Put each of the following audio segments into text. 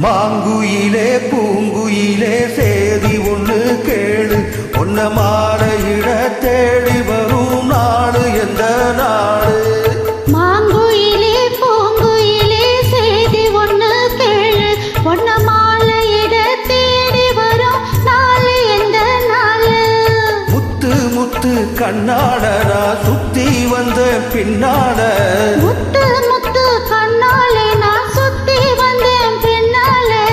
மாங்குயிலே பூங்குயிலே சேதி ஒண்ணு கேளு, ஒன்ன மாலையிட தேடி வரும் நாடு எந்த நாடு? மாங்குயிலே பூங்குயிலே சேதி ஒண்ணு கேளு, ஒன்ன மாலையிட தேடி வரும் நாடு எந்த நாடு? முத்து முத்து கண்ணாட நான் சுத்தி வந்த பின்னாட, முத்து முத்து கண்ணாலே நான் சுத்தி வந்தேன் பின்னாலே.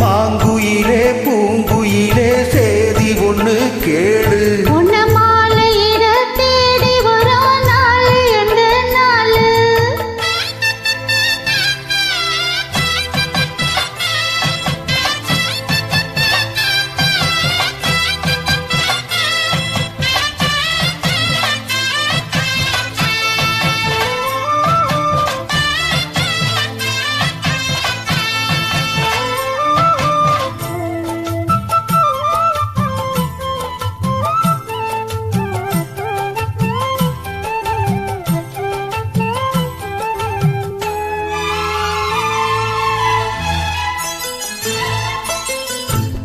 மாங்குயிலே பூங்குயிலே சேதி ஒண்ணு கேளு, உன்ன மாலையிட தேடி வரும் நாள் எந்த நாள்?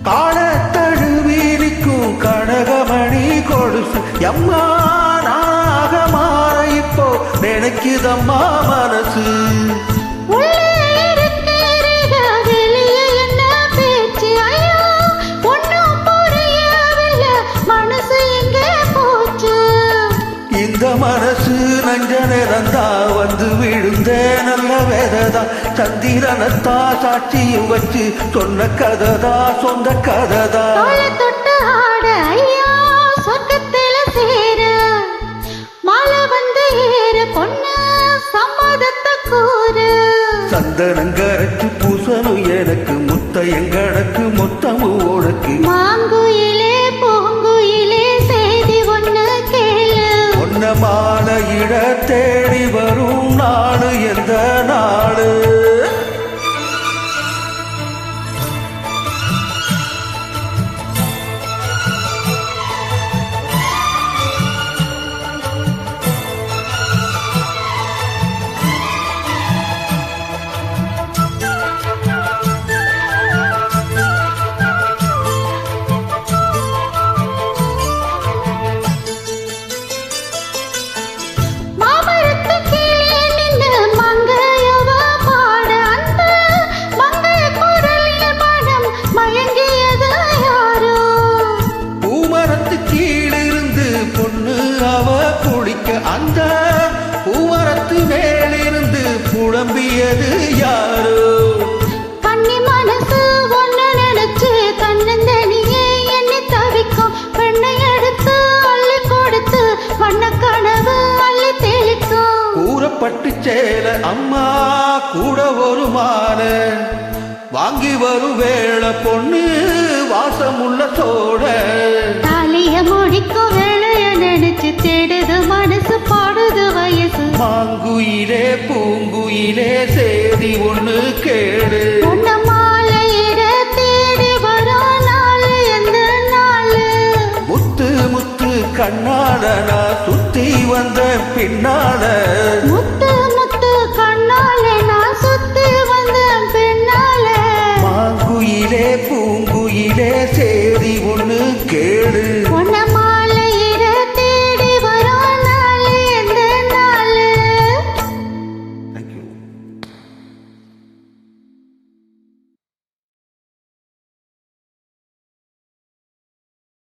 காண தழுவிரிக்கும் கனகமணி கொலுசு எம்மா நாக மாற இப்போ நினைக்குதம்மா மனசு. உள்ளே இருக்கிறீக, வெளியே என்ன பேச்சு? ஐயோ, ஒண்ணும் புரியவில்லை, மனசு எங்கே போச்சு? இந்த மனசு நஞ்ச நிறந்தா வந்து விழுந்த நல்ல வேததா, சந்திரனத்தா சாட்சியும் வச்சு சொன்ன கததா சொந்த கததா. தோளை தொட்டு ஆட ஐயா சொர்க்கத்தில சேர, மாலை வந்து ஏற பொண்ணு சம்மதத்தை கூறு. சந்தனங்கரைச்சு பூசணும் எனக்கு, முத்தையங்கடக்கு மொத்தமும் உனக்கு. மாங்குயிலே பூங்குயிலே சேதி ஒண்ணு கேளு, ஒன்ன மாலையிட தேடி வரும் நாடு எந்த நாடு? மாமரத்து கீழே நின்று மங்கையவ பாட, அந்த மங்கைய குரலில் மனம் மயங்கியது யாரோ? பூமரத்து கீழிருந்து பொண்ணு அவ குளிக்க, அந்த பூமரத்து மேலிருந்து புலம்பியது யாரோ? கன்னி மனசு ஒன்னு நினைச்சு தன்னந்தனியே என்னை தவிக்கும், பெண்ணை எடுத்து அள்ளி கொடுத்து வண்ண கனவு அள்ளி தெளிக்கும். கூறப்பட்டு சேல அம்மா கூட ஒரு மாலை வாங்கி வரும் வேளை பொண்ணு வாசமுள்ள சோட. தாலிய முடிக்கும் வேலைய நினைச்சு தேடுது மனசு, பாடுது வயசு. மாங்குயிலே பூங்குயிலே சேதி ஒண்ணு கேடு, உன்ன மாலையிட தேடி வரும் நாள் எந்த நாள்? முத்து முத்து கண்ணாட நான் சுத்தி வந்த பின்னால. முத்து முத்து கண்ணாலே நான் சுத்தி வந்தேன் பின்னாலே. மாங்குயிலே பூங்குயிலே சேதி ஒண்ணு கேடு, உன்ன